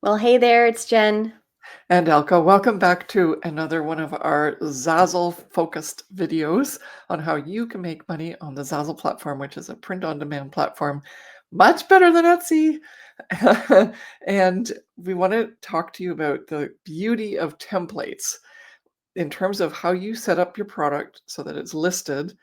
Well, hey there, it's Jen. And Elke, welcome back to another one of our Zazzle focused videos on how you can make money on the Zazzle platform, which is a print on demand platform, much better than Etsy. And we want to talk to you about the beauty of templates in terms of how you set up your product so that it's listed,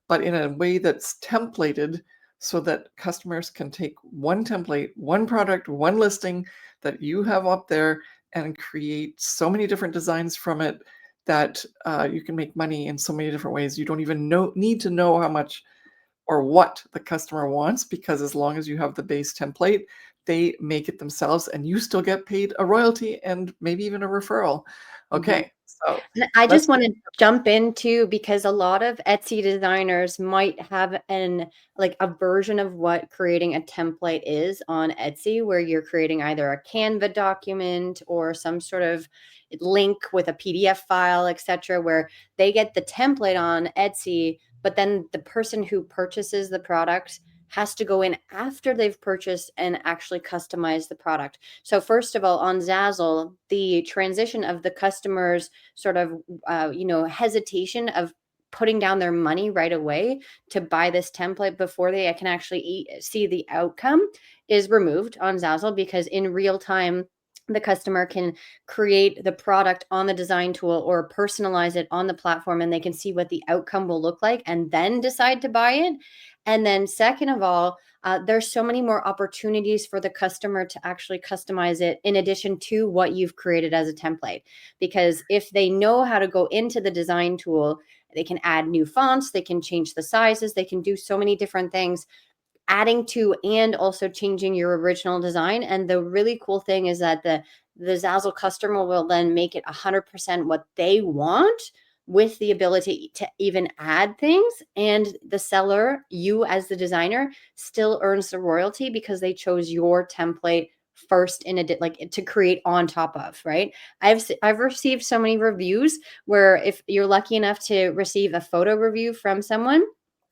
but in a way that's templated so that customers can take one template, one product, one listing that you have up there and create so many different designs from it that you can make money in so many different ways. You don't even need to know how much or what the customer wants, because as long as you have the base template, they make it themselves and you still get paid a royalty and maybe even a referral. Mhm. Okay, so And I just let's want to jump into because a lot of Etsy designers might have a version of what creating a template is on Etsy, where you're creating either a Canva document or some sort of link with a PDF file, etc., where they get the template on Etsy, but then the person who purchases the product has to go in after they've purchased and actually customize the product. So first of all, on Zazzle, the transition of the customer's sort of hesitation of putting down their money right away to buy this template before they can actually see the outcome is removed on Zazzle, because in real time the customer can create the product on the design tool or personalize it on the platform, and they can see what the outcome will look like and then decide to buy it. And then second of all, there's so many more opportunities for the customer to actually customize it in addition to what you've created as a template. Because if they know how to go into the design tool, they can add new fonts, they can change the sizes, they can do so many different things, adding to and also changing your original design. And the really cool thing is that the Zazzle customer will then make it 100% what they want, with the ability to even add things. And the seller, you as the designer, still earns the royalty because they chose your template first in to create on top of, right? I've received so many reviews where, if you're lucky enough to receive a photo review from someone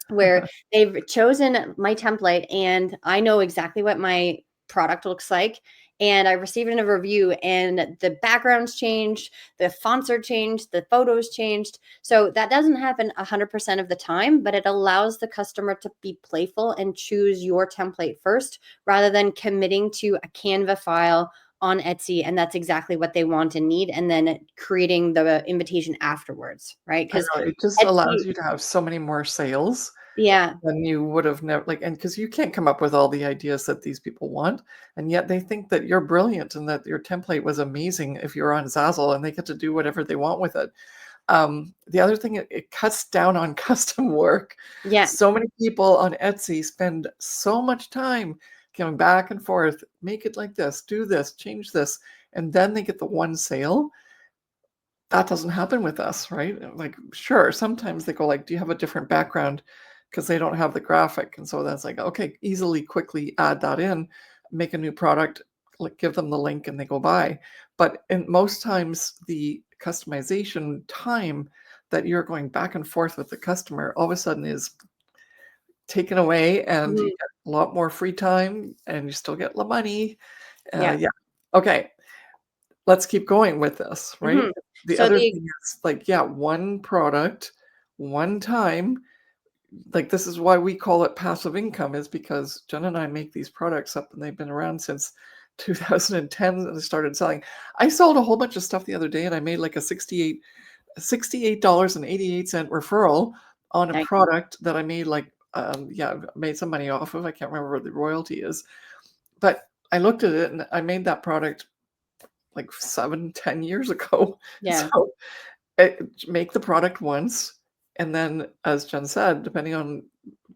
where they've chosen my template and I know exactly what my product looks like, and I received in a review and the backgrounds changed, the fonts are changed, the photos changed. So that doesn't happen 100% of the time, but it allows the customer to be playful and choose your template first rather than committing to a Canva file on Etsy, and that's exactly what they want and need, and then creating the invitation afterwards, right? I Because know it just allows Etsy, you to have so many more sales yeah. than you would have never and because you can't come up with all the ideas that these people want, and yet they think that you're brilliant and that your template was amazing if you're on Zazzle, and they get to do whatever they want with it. The other thing, it cuts down on custom work. Yeah. So many people on Etsy spend so much time going back and forth, make it like this, do this, change this, and then they get the one sale. That doesn't happen with us, right? Like, sure, sometimes they go like, "Do you have a different background?" Because they don't have the graphic, and so that's like, okay, easily, quickly add that in, make a new product, like give them the link, and they go buy. But in most times, the customization time that you're going back and forth with the customer all of a sudden is taken away, and you Mhm. get a lot more free time, and you still get the money. Yeah. Yeah. Okay. Let's keep going with this, right? Mhm. The So other the thing is, like, yeah, one product, one time, like, this is why we call it passive income, is because Jen and I make these products up, and they've been around since 2010 and I started selling. I sold a whole bunch of stuff the other day, and I made, like, a $68.88 referral on a Nice. product that I made, like, yeah, made some money off of. I can't remember what the royalty is, but I looked at it, and I made that product like 7, 10 years ago. Yeah. So, make the product once, and then, as Jen said, depending on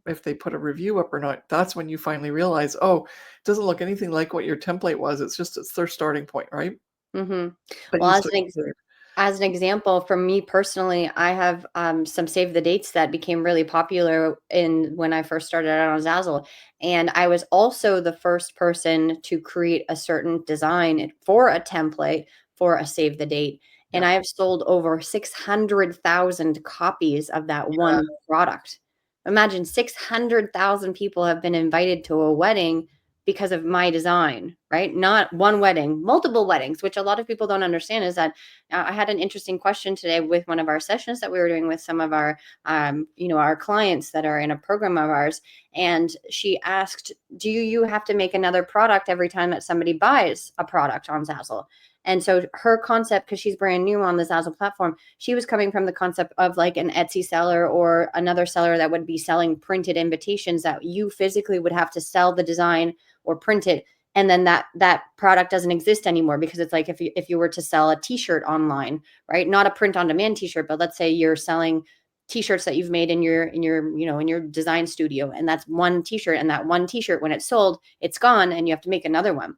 if they put a review up or not, that's when you finally realize, "Oh, it doesn't look anything like what your template was. It's their starting point, right?" Mhm. But Well, you still get paid. as an example, for me personally, I have some save the dates that became really popular in when I first started out on Zazzle, and I was also the first person to create a certain design for a template for a save the date, and Yeah. I have sold over 600,000 copies of that Yeah. one product. Imagine 600,000 people have been invited to a wedding because of my design, right? Not one wedding, multiple weddings, which a lot of people don't understand is that I had an interesting question today with one of our sessions that we were doing with some of our, our clients that are in a program of ours. And she asked, do you have to make another product every time that somebody buys a product on Zazzle? And so her concept, because she's brand new on the Zazzle platform, she was coming from the concept of like an Etsy seller or another seller that would be selling printed invitations that you physically would have to sell the design or print it. And then that product doesn't exist anymore, because it's like if you were to sell a t-shirt online, right? Not a print on demand t-shirt, but let's say you're selling t-shirts that you've made in your design studio, and that's one t-shirt, and that one t-shirt, when it's sold, it's gone and you have to make another one.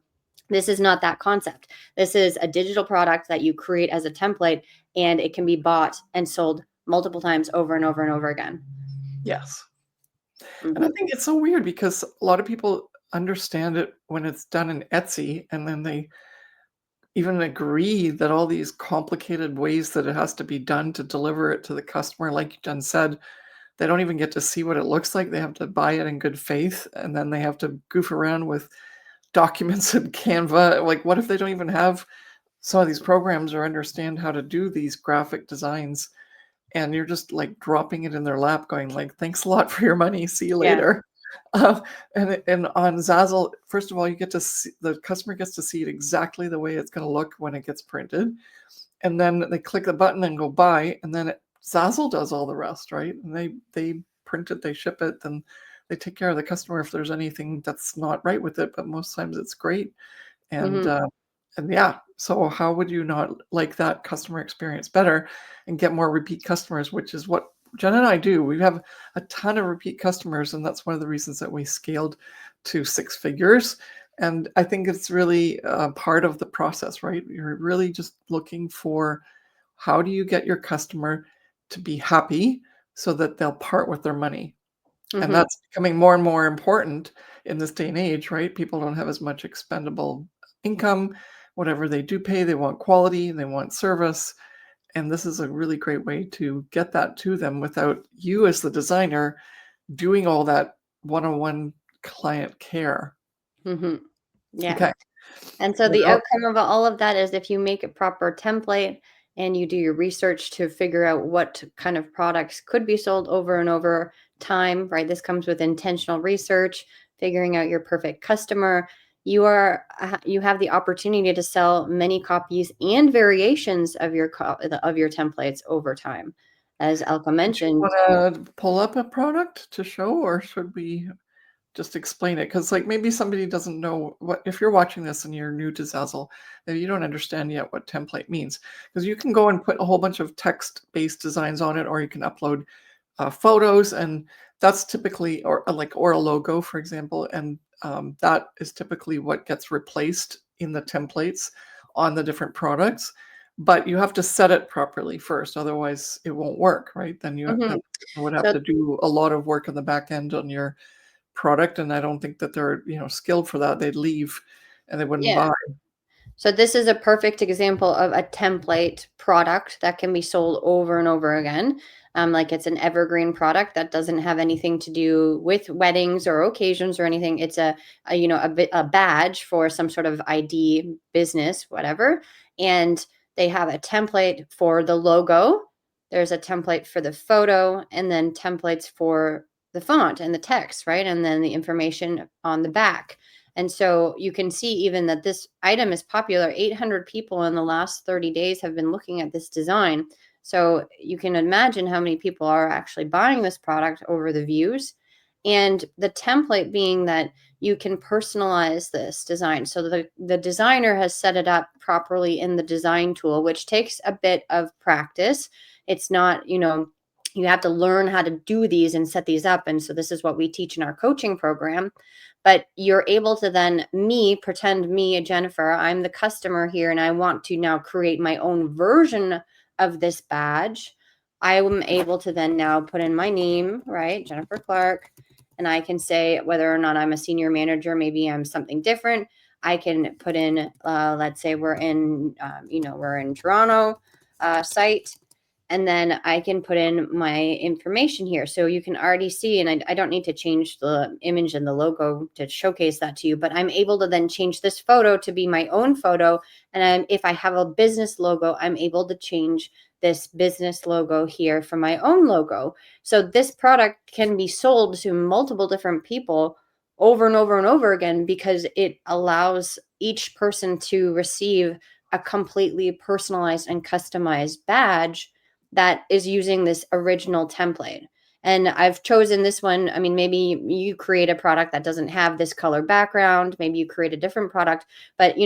This is not that concept. This is a digital product that you create as a template, and it can be bought and sold multiple times over and over and over again. Yes. And I Mm-hmm. think it's so weird because a lot of people understand it when it's done in Etsy, and then they even agree that all these complicated ways that it has to be done to deliver it to the customer, like Jen said, they don't even get to see what it looks like. They have to buy it in good faith, and then they have to goof around with documents and Canva. Like, what if they don't even have some of these programs or understand how to do these graphic designs? And you're just like dropping it in their lap, going like, "Thanks a lot for your money. See you Yeah. later." And on Zazzle, first of all, you get to see the customer gets to see it exactly the way it's going to look when it gets printed, and then they click the button and go buy, and then Zazzle does all the rest, right? And they print it, they ship it, then they take care of the customer if there's anything that's not right with it. But most times it's great, and Mm-hmm. uh, and yeah. So how would you not like that customer experience better and get more repeat customers, which is what Jen and I do. We have a ton of repeat customers, and that's one of the reasons that we scaled to 6 figures. And I think it's really part of the process, right? You're really just looking for how do you get your customer to be happy so that they'll part with their money. And Mm-hmm. that's becoming more and more important in this day and age, right? People don't have as much expendable income. Whatever they do pay, they want quality, they want service. And this is a really great way to get that to them without you as the designer doing all that one-on-one client care. Mm-hmm. Yeah. Okay. And so the Well, outcome of all of that is if you make a proper template and you do your research to figure out what kind of products could be sold over and over time, right? This comes with intentional research, figuring out your perfect customer. You have the opportunity to sell many copies and variations of your templates over time. As Elka did you mentioned. want to pull up a product to show, or should we just explain it? Because like maybe somebody doesn't know what if you're watching this and you're new to Zazzle, maybe you don't understand yet what template means. Because you can go and put a whole bunch of text-based designs on it, or you can upload photos, and that's typically or a logo, for example, and that is typically what gets replaced in the templates on the different products. But you have to set it properly first, otherwise it won't work, right? Then Mhm. that person would have So to do a lot of work on the back end on your product, and I don't think that they're skilled for that. They'd leave and they wouldn't yeah. buy. So this is a perfect example of a template product that can be sold over and over again. Like it's an evergreen product that doesn't have anything to do with weddings or occasions or anything. It's a badge for some sort of ID business, whatever. And they have a template for the logo. There's a template for the photo, and then templates for the font and the text, right? And then the information on the back. And so you can see even that this item is popular. 800 people in the last 30 days have been looking at this design. So you can imagine how many people are actually buying this product over the views. And the template being that you can personalize this design. So the designer has set it up properly in the design tool, which takes a bit of practice. It's not, you have to learn how to do these and set these up. And so this is what we teach in our coaching program. But you're able to then pretend me, Jennifer, I'm the customer here, and I want to now create my own version of this badge. I am able to then now put in my name, right? Jennifer Clarke. And I can say whether or not I'm a senior manager, maybe I'm something different. I can put in, let's say we're in Toronto site, and then I can put in my information here. So you can already see, and I don't need to change the image and the logo to showcase that to you, but I'm able to then change this photo to be my own photo. And if I have a business logo, I'm able to change this business logo here for my own logo. So this product can be sold to multiple different people over and over and over again, because it allows each person to receive a completely personalized and customized badge that is using this original template. And I've chosen this one. I mean, maybe you create a product that doesn't have this color background, maybe you create a different product, but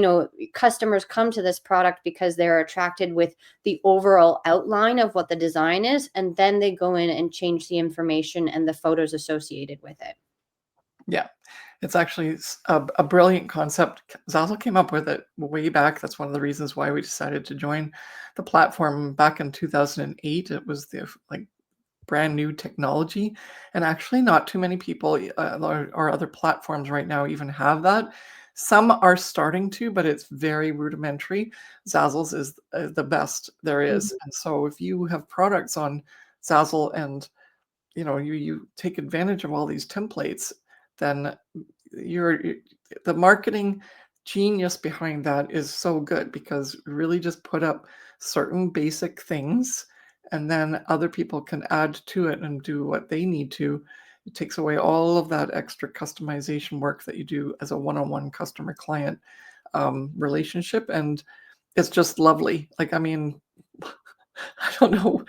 customers come to this product because they're attracted with the overall outline of what the design is, and then they go in and change the information and the photos associated with it. Yeah, it's actually a brilliant concept. Zazzle came up with it way back. That's one of the reasons why we decided to join the platform back in 2008. It was the like brand new technology, and actually not too many people or other platforms right now even have that. Some are starting to, but it's very rudimentary. Zazzle's is the best there is, Mhm, and so if you have products on Zazzle and you take advantage of all these templates, then you're the marketing genius behind that is so good because really just put up certain basic things and then other people can add to it and do what they need to. It takes away all of that extra customization work that you do as a one-on-one customer client relationship, and it's just lovely. Like, I mean, I don't know.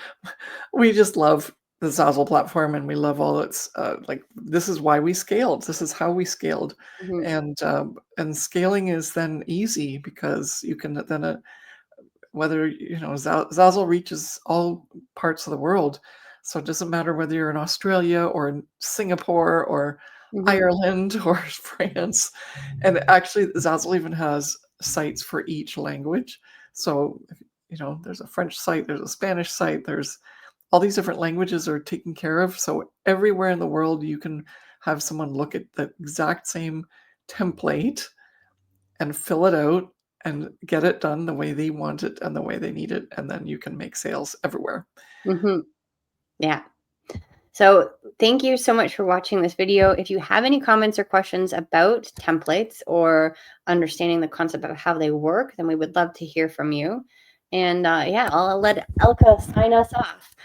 We just love the Zazzle platform, and we love all its like. This is why we scaled. This is how we scaled, mhm, and scaling is then easy because you can then whether Zazzle reaches all parts of the world, so it doesn't matter whether you're in Australia or in Singapore or mhm, Ireland or France. And actually, Zazzle even has sites for each language. So, there's a French site, there's a Spanish site, there's all these different languages are taken care of. So everywhere in the world, you can have someone look at the exact same template and fill it out and get it done the way they want it and the way they need it. And then you can make sales everywhere. mhm. Yeah. So thank you so much for watching this video. If you have any comments or questions about templates or understanding the concept of how they work, then we would love to hear from you. And yeah, I'll let Elke sign us off.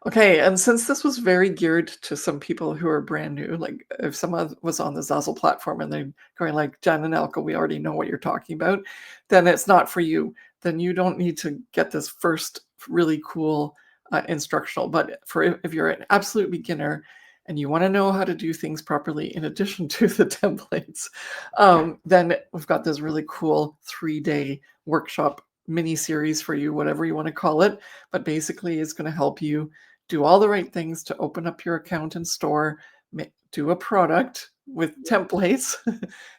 Okay, and since this was very geared to some people who are brand new, like if someone was on the Zazzle platform and they're going like, Jen and Elka, we already know what you're talking about, then it's not for you. Then you don't need to get this first really cool instructional. But for if you're an absolute beginner and you want to know how to do things properly in addition to the templates, then we've got this really cool 3-day workshop mini series for you, whatever you want to call it. But basically, it's going to help you do all the right things to open up your account and store, do a product with templates,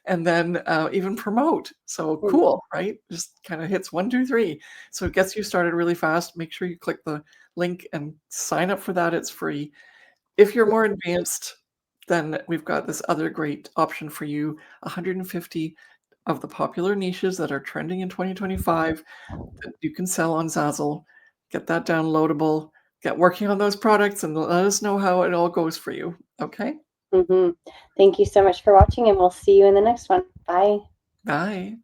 and then even promote. So Mm, cool, right? Just kind of hits 1, 2, 3. So it gets you started really fast. Make sure you click the link and sign up for that. It's free. If you're more advanced, then we've got this other great option for you, 150 of the popular niches that are trending in 2025 that you can sell on Zazzle. Get that downloadable, get working on those products, and let us know how it all goes for you. Okay? mhm. Thank you so much for watching, and we'll see you in the next one. Bye. Bye.